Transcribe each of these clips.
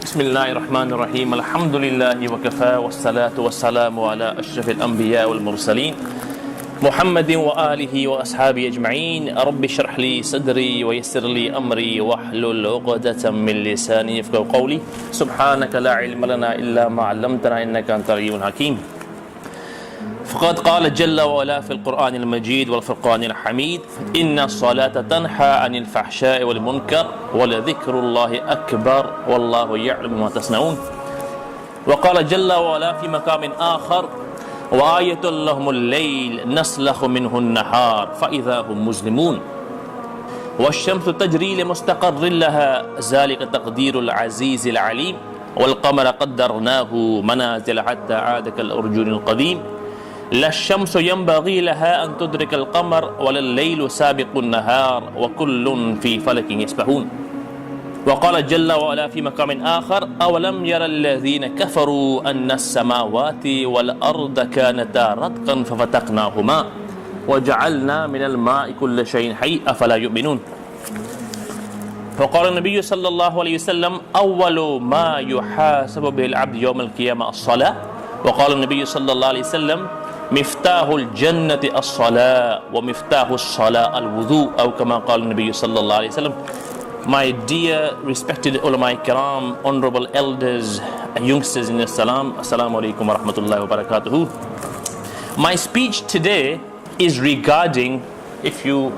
بسم الله الرحمن الرحيم الحمد لله وكفى والصلاة والسلام على أشرف الأنبياء والمرسلين محمد وآله وأصحابه أجمعين رب اشرح لي صدري ويسر لي أمري واحلل عقدة من لساني يفقهوا قولي سبحانك لا علم لنا إلا ما علمتنا إنك أنت العليم الحكيم فقد قال جل وعلا في القرآن المجيد والفرقان الحميد إن الصلاة تنهى عن الفحشاء والمنكر ولذكر الله أكبر والله يعلم ما تصنعون وقال جل وعلا في مقام آخر وآية لهم الليل نسلخ منه النهار فإذا هم مظلمون والشمس تجري لمستقر لها ذلك تقدير العزيز العليم والقمر قدرناه منازل حتى عاد كالأرجون القديم لا الشمس ينبغي لها أن تدرك القمر ولا الليل سابق النهار وكل في فلك يسبحون وقال جل وعلا في مقام آخر أولم يرى الذين كفروا أن السماوات والأرض كانتا رتقا ففتقناهما وجعلنا من الماء كل شيء حي أفلا يؤمنون وقال النبي صلى الله عليه وسلم أول ما يحاسب به العبد يوم القيامة الصلاة وقال النبي صلى الله عليه وسلم مفتاح الجنة الصلاة ومفتاح الصلاة الوضوء أو كما قال النبي صلى الله عليه وسلم. My dear respected ulama kiram, honorable elders and youngsters in Islam, assalamu alaikum wa rahmatullahi wa barakatuhu. My speech today is regarding, if you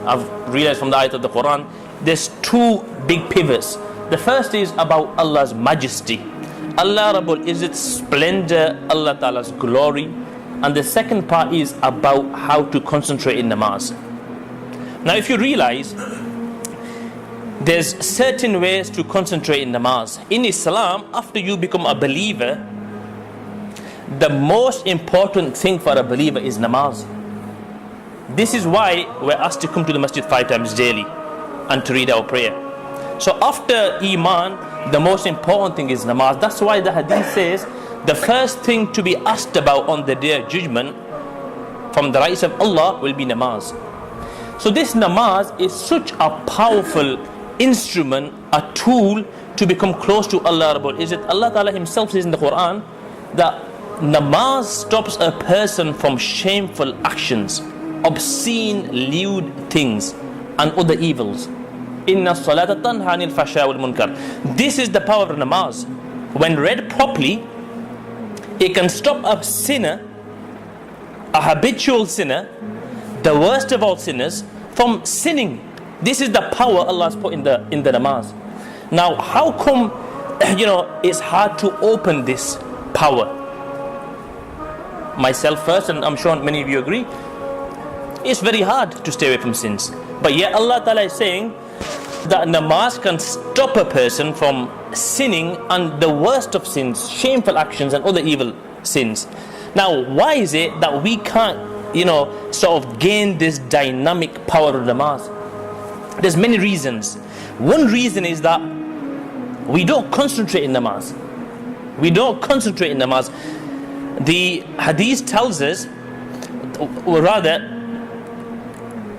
have realized from the ayat of the Quran, there's two big pivots. The first is about Allah's majesty, Allah Rabbul Izzat's splendor, Allah Ta'ala's glory. And the second part is about how to concentrate in namaz. Now if you realize, there's certain ways to concentrate in namaz. In Islam, after you become a believer, the most important thing for a believer is namaz. This is why we're asked to come to the masjid 5 times daily and to read our prayer. So after Iman, the most important thing is namaz. That's why the hadith says the first thing to be asked about on the day of judgment from the rights of Allah will be namaz. So this namaz is such a powerful instrument, a tool to become close to Allah Rabbul Izzat. Allah Ta'ala himself says in the Quran that namaz stops a person from shameful actions, obscene, lewd things and other evils. Inna salata tanha anil fasha wal munkar. This is the power of namaz. When read properly, it can stop a sinner, a habitual sinner, the worst of all sinners, from sinning. This is the power Allah has put in the namaz. Now, how come it's hard to open this power? Myself first, and I'm sure many of you agree, it's very hard to stay away from sins. But yet Allah Ta'ala is saying that namaz can stop a person from sinning and the worst of sins, shameful actions and other evil sins. Now, why is it that we can't, sort of gain this dynamic power of namaz? There's many reasons. One reason is that we don't concentrate in namaz. We don't concentrate in namaz. The hadith tells us, or rather,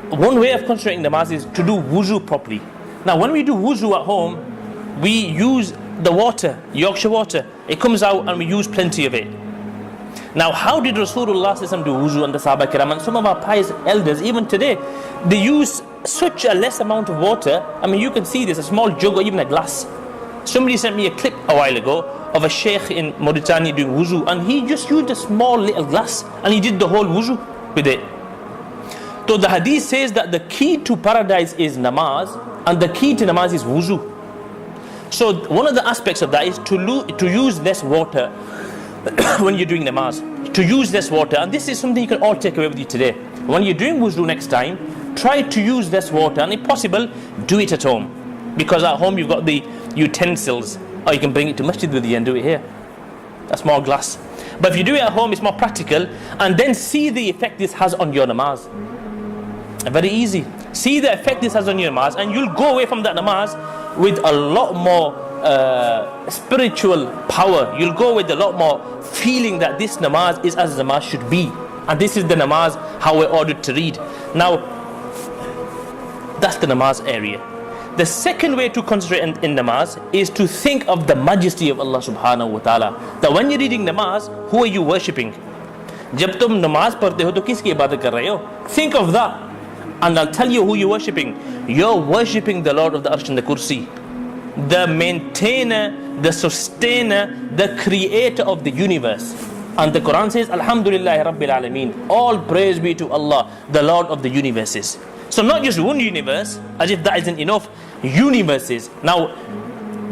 one way of concentrating namaz is to do wuzu properly. Now, when we do wuzu at home, we use the water, Yorkshire water. It comes out and we use plenty of it. Now, how did Rasulullah do wuzu and the Sahaba Kiram? And some of our pious elders, even today, they use such a less amount of water. I mean, you can see this, a small jug or even a glass. Somebody sent me a clip a while ago of a sheikh in Mauritania doing wuzu, and he just used a small little glass and he did the whole wuzu with it. So the hadith says that the key to paradise is namaz, and the key to namaz is wuzu. So one of the aspects of that is to use less water when you're doing namaz. To use less water, and this is something you can all take away with you today. When you're doing wuzu next time, try to use less water, and if possible, do it at home. Because at home you've got the utensils, or you can bring it to masjid with you and do it here. A small glass. But if you do it at home, it's more practical, and then see the effect this has on your namaz. Very easy. See the effect this has on your namaz, and you'll go away from that namaz with a lot more spiritual power. You'll go with a lot more feeling that this namaz is as namaz should be, and this is the namaz how we're ordered to read. Now, that's the namaz area. The second way to concentrate in namaz is to think of the majesty of Allah subhanahu wa ta'ala. That when you're reading namaz, who are you worshipping? जब तुम नमाज पढ़ते हो तो किसकी इबादत कर रहे हो? Think of that, and I'll tell you who you're worshipping. You're worshipping the Lord of the Arsh and the Kursi, the maintainer, the sustainer, the creator of the universe. And the Quran says, Alhamdulillah Rabbil Alameen. All praise be to Allah, the Lord of the universes. So not just one universe, as if that isn't enough, universes. Now,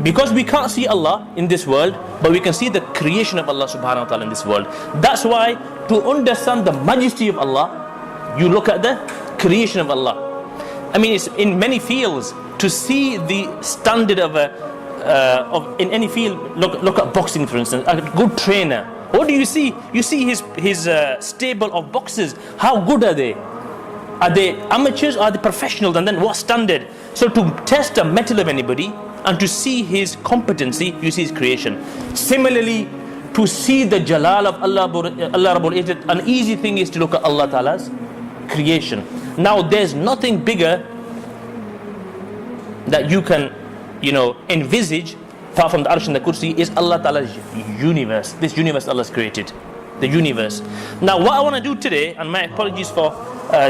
because we can't see Allah in this world, but we can see the creation of Allah subhanahu wa ta'ala in this world. That's why, to understand the majesty of Allah, you look at the creation of Allah. I mean, it's in many fields. To see the standard of in any field, look at boxing, for instance. A good trainer, what do you see? You see his stable of boxers. How good are they? Are they amateurs or are they professionals? And then what standard? So to test the mettle of anybody and to see his competency, you see his creation. Similarly, to see the jalal of Allah Rabbul Izzat, an easy thing is to look at Allah Ta'ala's creation. Now there's nothing bigger that you can, envisage apart from the Arsh and the Kursi is Allah Ta'ala's universe. This universe Allah has created. The universe. Now what I want to do today, and my apologies for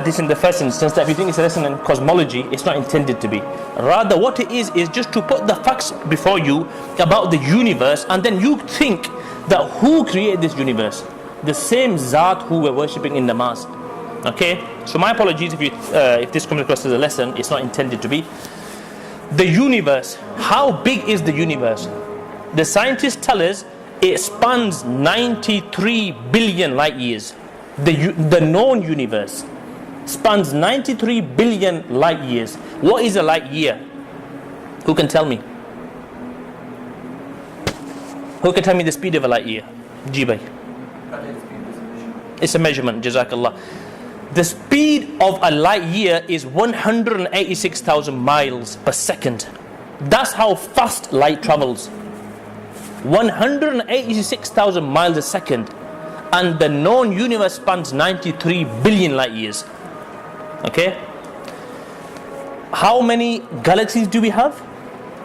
this in the first instance, that if you think it's a lesson in cosmology, it's not intended to be. Rather what it is just to put the facts before you about the universe, and then you think that who created this universe? The same Zat who we're worshipping in namaz. Okay? So my apologies if this comes across as a lesson, it's not intended to be. The universe, how big is the universe? The scientists tell us it spans 93 billion light years. The known universe spans 93 billion light years. What is a light year? Who can tell me? Who can tell me the speed of a light year? Jibay. It's a measurement, Jazakallah. The speed of a light year is 186,000 miles per second. That's how fast light travels. 186,000 miles a second. And the known universe spans 93 billion light years. Okay? How many galaxies do we have?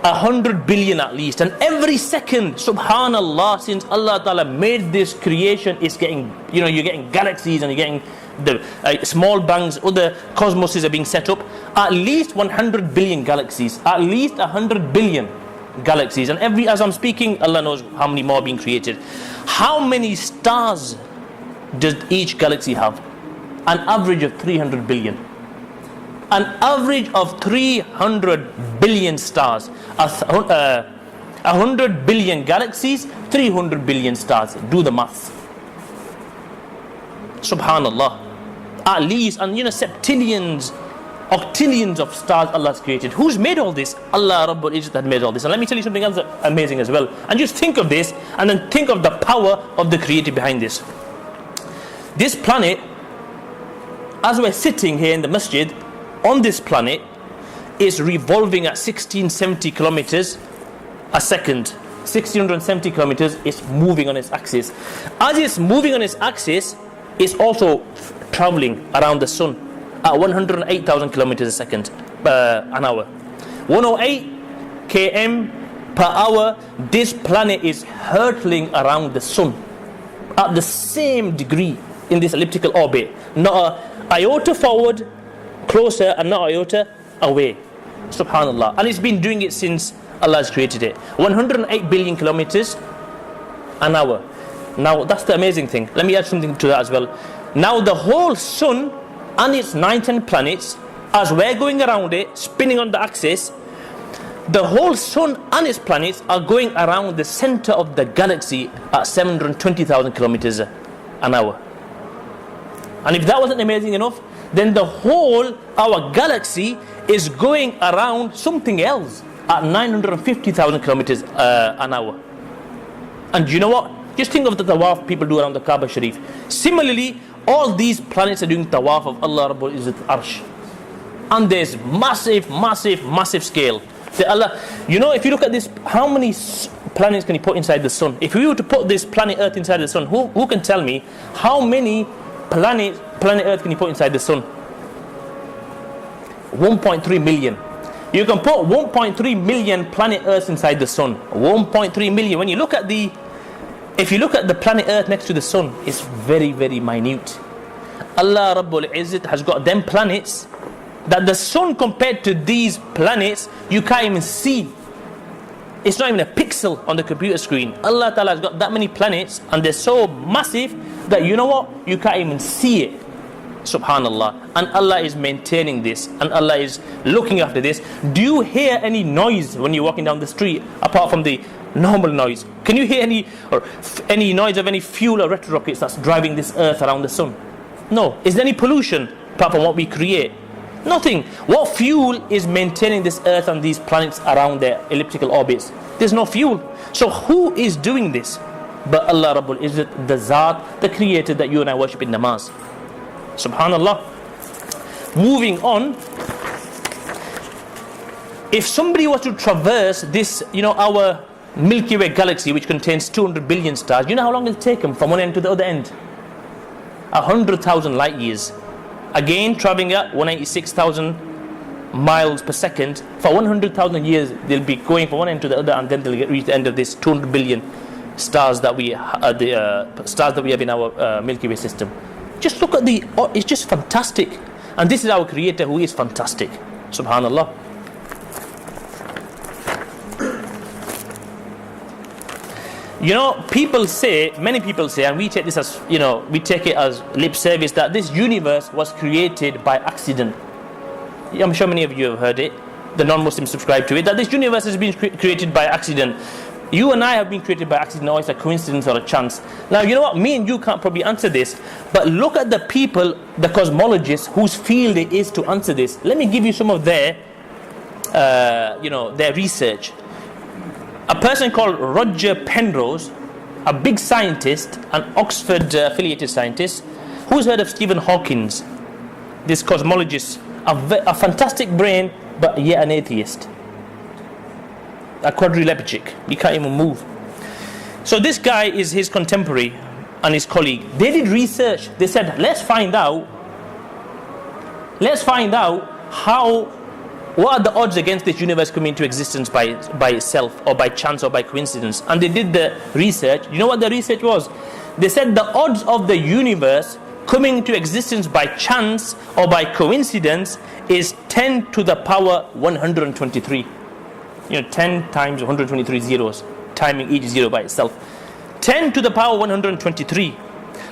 100 billion at least. And every second, subhanallah, since Allah Ta'ala made this creation, it's getting, you're getting galaxies and you're getting the small bangs, other cosmoses are being set up. At least 100 billion galaxies. At least 100 billion galaxies. And as I'm speaking, Allah knows how many more are being created. How many stars does each galaxy have? An average of 300 billion. An average of 300 billion stars. 100 billion galaxies, 300 billion stars. Do the maths. Subhanallah. At least, and septillions, octillions of stars Allah has created. Who's made all this? Allah Rabbul Izzat had made all this. And let me tell you something else amazing as well. And just think of this, and then think of the power of the Creator behind this. This planet, as we're sitting here in the Masjid, on this planet, is revolving at 1670 kilometers a second. 1670 kilometers is moving on its axis. As it's moving on its axis, it's also traveling around the sun at 108,000 kilometers a second, an hour. 108 km per hour. This planet is hurtling around the sun at the same degree in this elliptical orbit. Not an iota forward, closer, and not an iota away. Subhanallah. And it's been doing it since Allah has created it. 108 billion kilometers an hour. Now that's the amazing thing. Let me add something to that as well. Now the whole sun and its 9-10 planets, as we're going around it, spinning on the axis, the whole sun and its planets are going around the center of the galaxy at 720,000 kilometers an hour. And if that wasn't amazing enough, then the whole, our galaxy is going around something else at 950,000 kilometers an hour. And you know what? Just think of the tawaf people do around the Kaaba Sharif. Similarly, all these planets are doing tawaf of Allah Rabbul Izzat Arsh. And there's massive scale. If you look at this, how many planets can you put inside the sun? If we were to put this planet Earth inside the sun, who can tell me how many planet Earth can you put inside the sun? 1.3 million. You can put 1.3 million planet Earth inside the sun. 1.3 million. When you look at if you look at the planet Earth next to the sun, it's very, very minute. Allah Rabbul Izzat has got them planets that the sun, compared to these planets, you can't even see. It's not even a pixel on the computer screen. Allah Ta'ala has got that many planets, and they're so massive that, you know what, you can't even see it. Subhanallah. And Allah is maintaining this, and Allah is looking after this. Do you hear any noise when you're walking down the street apart from the normal noise? Can you hear any noise of any fuel or retro rockets that's driving this earth around the sun? No. Is there any pollution apart from what we create? Nothing. What fuel is maintaining this earth and these planets around their elliptical orbits? There's no fuel. So who is doing this but Allah Rabbul Izzat, the Zat, the creator that you and I worship in namaz? Subhanallah. Moving on, if somebody was to traverse this, our Milky Way galaxy, which contains 200 billion stars, you know how long it'll take them from one end to the other end? 100,000 light years. Again, traveling at 186,000 miles per second. For 100,000 years, they'll be going from one end to the other, and then they'll reach the end of this 200 billion stars that we have in our Milky Way system. Just look at it's just fantastic. And this is our creator who is fantastic. Subhanallah. Many people say, and we take this as, we take it as lip service, that this universe was created by accident. I'm sure many of you have heard it. The non-Muslims subscribe to it, that this universe has been created by accident. You and I have been created by accident, or it's a coincidence or a chance. Now, you know what? Me and you can't probably answer this, but look at the people, the cosmologists, whose field it is to answer this. Let me give you some of their research. A person called Roger Penrose, a big scientist, an Oxford affiliated scientist. Who's heard of Stephen Hawking? This cosmologist, a fantastic brain, but yet an atheist. A quadrileptic. He can't even move. So this guy is his contemporary and his colleague. They did research. They said, let's find out what are the odds against this universe coming into existence by itself, or by chance, or by coincidence. And they did the research. You know what the research was? They said the odds of the universe coming into existence by chance or by coincidence is 10 to the power 123. 10 times 123 zeros, timing each zero by itself. 10 to the power 123.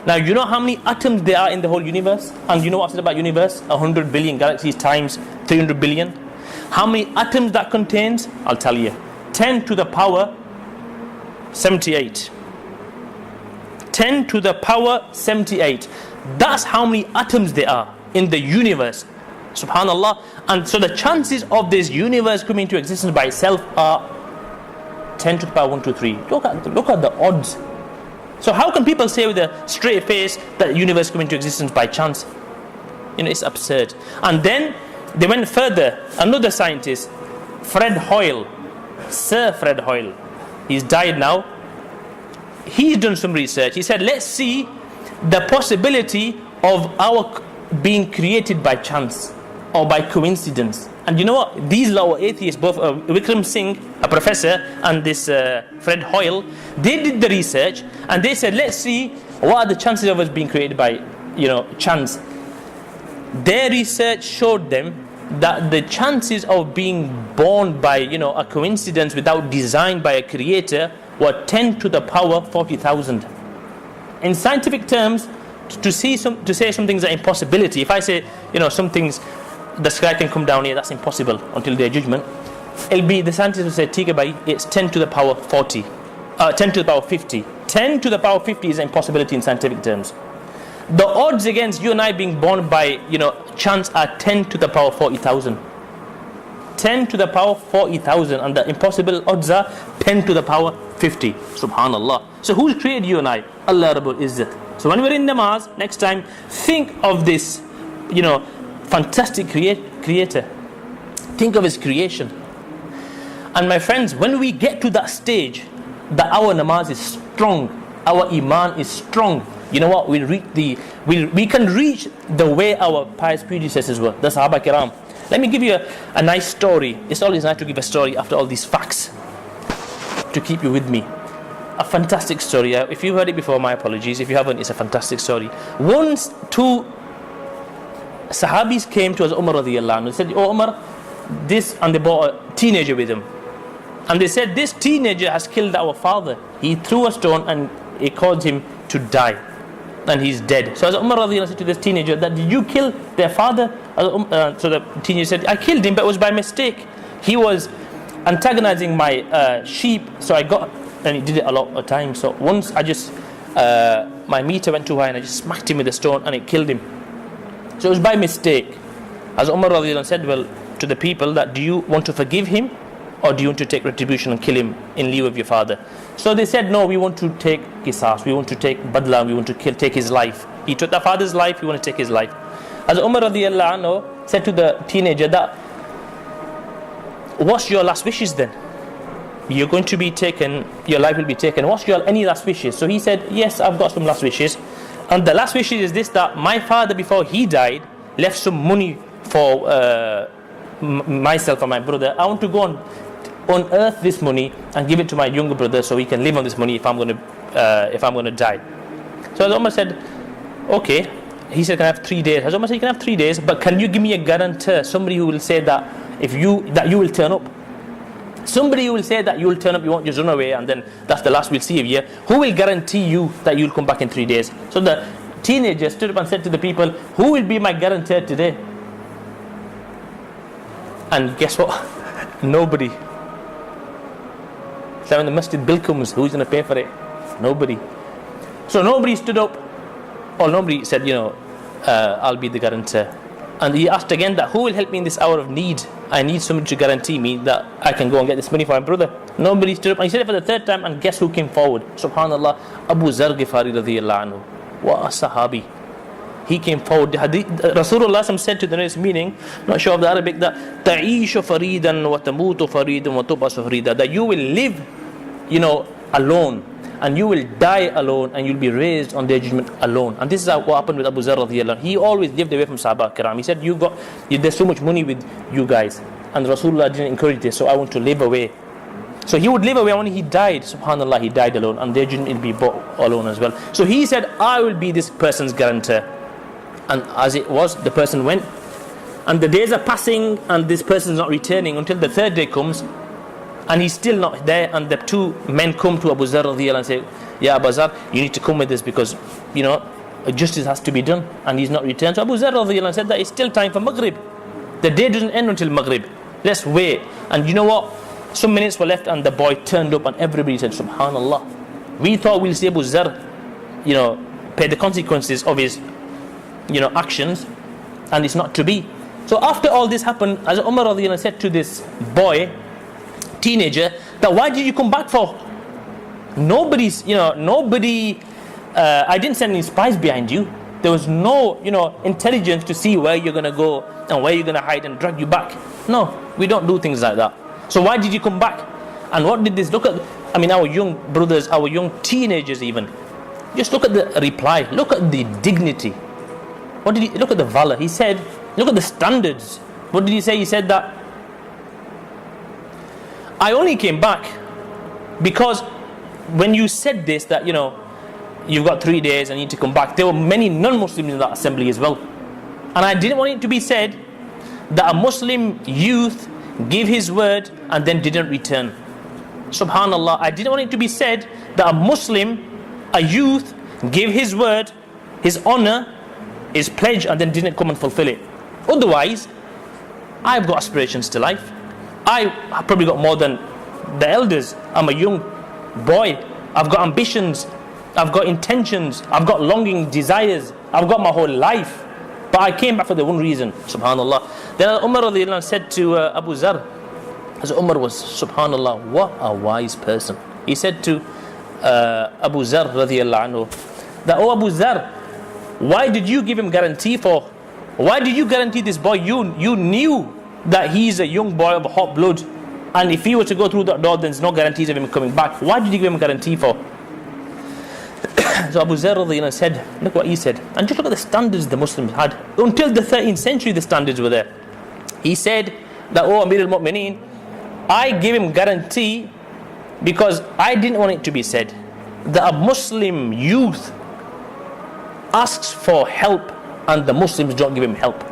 Now, you know how many atoms there are in the whole universe? And you know what's it about universe? 100 billion galaxies times 300 billion. How many atoms that contains? I'll tell you. 10 to the power 78. 10 to the power 78. That's how many atoms there are in the universe. Subhanallah. And so the chances of this universe coming into existence by itself are 10 to the power 123. Look at the odds. So how can people say with a straight face that the universe coming into existence by chance? It's absurd. And then they went further. Another scientist, Fred Hoyle, Sir Fred Hoyle, he's died now. He's done some research. He said, let's see the possibility of our being created by chance or by coincidence. And you know what? These are atheists, both Vikram Singh, a professor, and this Fred Hoyle, they did the research, and they said, let's see what are the chances of us being created by, chance. Their research showed them that the chances of being born by, a coincidence without design by a creator were 10 to the power 40,000. In scientific terms, to say something's an impossibility, if I say, some things, the sky can come down here, that's impossible until their judgment, the scientists will say, Tika bhai, it's 10 to the power 40, 10 to the power 50. 10 to the power 50 is an impossibility in scientific terms. The odds against you and I being born by, chance are 10 to the power 40,000. 10 to the power 40,000, and the impossible odds are 10 to the power 50. Subhanallah. So who's created you and I? Allah Rabbul Izzat. So when we're in namaz, next time, think of this, fantastic creator. Think of his creation. And my friends, when we get to that stage, that our namaz is strong, our iman is strong, you know what? We can reach the way our pious predecessors were, the Sahaba Kiram. Let me give you a nice story. It's always nice to give a story after all these facts to keep you with me. A fantastic story. If you've heard it before, my apologies. If you haven't, it's a fantastic story. Once two Sahabis came to us, Umar radiyallahu anhu, and said, "Oh Umar, this," and they brought a teenager with him. And they said, "This teenager has killed our father. He threw a stone and it caused him to die. And he's dead." So as Umar radiyallahu anhu said to this teenager, "That did you kill their father?" So the teenager said, "I killed him, but it was by mistake. He was antagonizing my sheep, so I got," and he did it a lot of times. So once I just, my meter went too high and I just smacked him with a stone and it killed him. So it was by mistake." As Umar radiyallahu anhu said, well, to the people, that do you want to forgive him or do you want to take retribution and kill him in lieu of your father? So they said, "No, we want to take qisas, we want to take badla, we want to take his life. He took the father's life, we want to take his life." As Umar radiyallahu anhu said to the teenager that, "What's your last wishes then? You're going to be taken, your life will be taken. What's your any last wishes?" So he said, "Yes, I've got some last wishes. And the last wishes is this, that my father, before he died, left some money for myself and my brother. I want to go on unearth this money and give it to my younger brother so he can live on this money if I'm going to die." So Umar said, "Okay." He said, "Can I have 3 days?" As Umar said, "You can have 3 days, but can you give me a guarantor, somebody who will say that you will turn up? Somebody who will say that you will turn up, you won't just run away and then that's the last we'll see of you. Who will guarantee you that you'll come back in 3 days?" So the teenager stood up and said to the people, "Who will be my guarantor today?" And guess what? Nobody. So when the Masjid bill comes, who's going to pay for it? Nobody. So nobody stood up, or nobody said, "I'll be the guarantor." And he asked again that, "Who will help me in this hour of need? I need somebody to guarantee me that I can go and get this money for my brother." Nobody stood up. And he said it for the third time, and guess who came forward? Subhanallah, Abu Zar Ghifari radiyallahu anhu. What a sahabi. He came forward. Rasulullah said to the next meaning, not sure of the Arabic, that "Ta'ishu faridan wa tamutu faridan wa tubasu farida," that you will live, alone, and you will die alone, and you'll be raised on Day of Judgment alone. And this is what happened with Abu Zar radiyallahu anhu. He always lived away from Sahaba Kiram. He said, "There's so much money with you guys," and Rasulullah didn't encourage this, so I want to live away. So he would live away. When he died, subhanallah, he died alone, and Day of Judgment he'll be brought alone as well. So he said, "I will be this person's guarantor." And as it was, the person went, and the days are passing, and this person is not returning until the third day comes, and he's still not there. And the two men come to Abu Zar radiyallahu anhu and say, "Ya Abu Zar, you need to come with us because justice has to be done." And he's not returned. So Abu Zar radiyallahu anhu said that it's still time for Maghrib. The day doesn't end until Maghrib. Let's wait. And you know what? Some minutes were left, and the boy turned up, and everybody said, "Subhanallah, we thought we'll see Abu Zar, pay the consequences of his actions, and it's not to be." So after all this happened, as Umar radiyallahu anhu said to this boy, teenager, that, "Why did you come back for? Nobody, I didn't send any spies behind you. There was no, intelligence to see where you're going to go and where you're going to hide and drag you back. No, we don't do things like that. So why did you come back? And what did this, look at, our young brothers, our young teenagers even, just look at the reply, look at the dignity. What did he, look at the valor. He said, look at the standards. What did he say? He said that, "I only came back because when you said this, that you've got 3 days and you need to come back, there were many non-Muslims in that assembly as well. And I didn't want it to be said that a Muslim youth gave his word and then didn't return. Subhanallah, I didn't want it to be said that a Muslim, a youth, gave his word, his honor, his pledge, and then didn't come and fulfill it. Otherwise, I've got aspirations to life. I've probably got more than the elders. I'm a young boy. I've got ambitions. I've got intentions. I've got longing desires. I've got my whole life. But I came back for the one reason, subhanallah. Then Umar radiyallahu anhu said to Abu Zar, as Umar was, subhanallah, what a wise person. He said to Abu Zar radiyallahu anhu, that, "Oh Abu Zar, why did you give him guarantee for? Why did you guarantee this boy? You knew that he's a young boy of hot blood, and if he were to go through that door, there's no guarantees of him coming back. Why did you give him a guarantee for?" So Abu Zar radiyallahu anhu said, look what he said, and just look at the standards the Muslims had. Until the 13th century, the standards were there. He said that, oh Amir al-Mu'mineen, I give him guarantee because I didn't want it to be said that a Muslim youth asks for help and the Muslims don't give him help.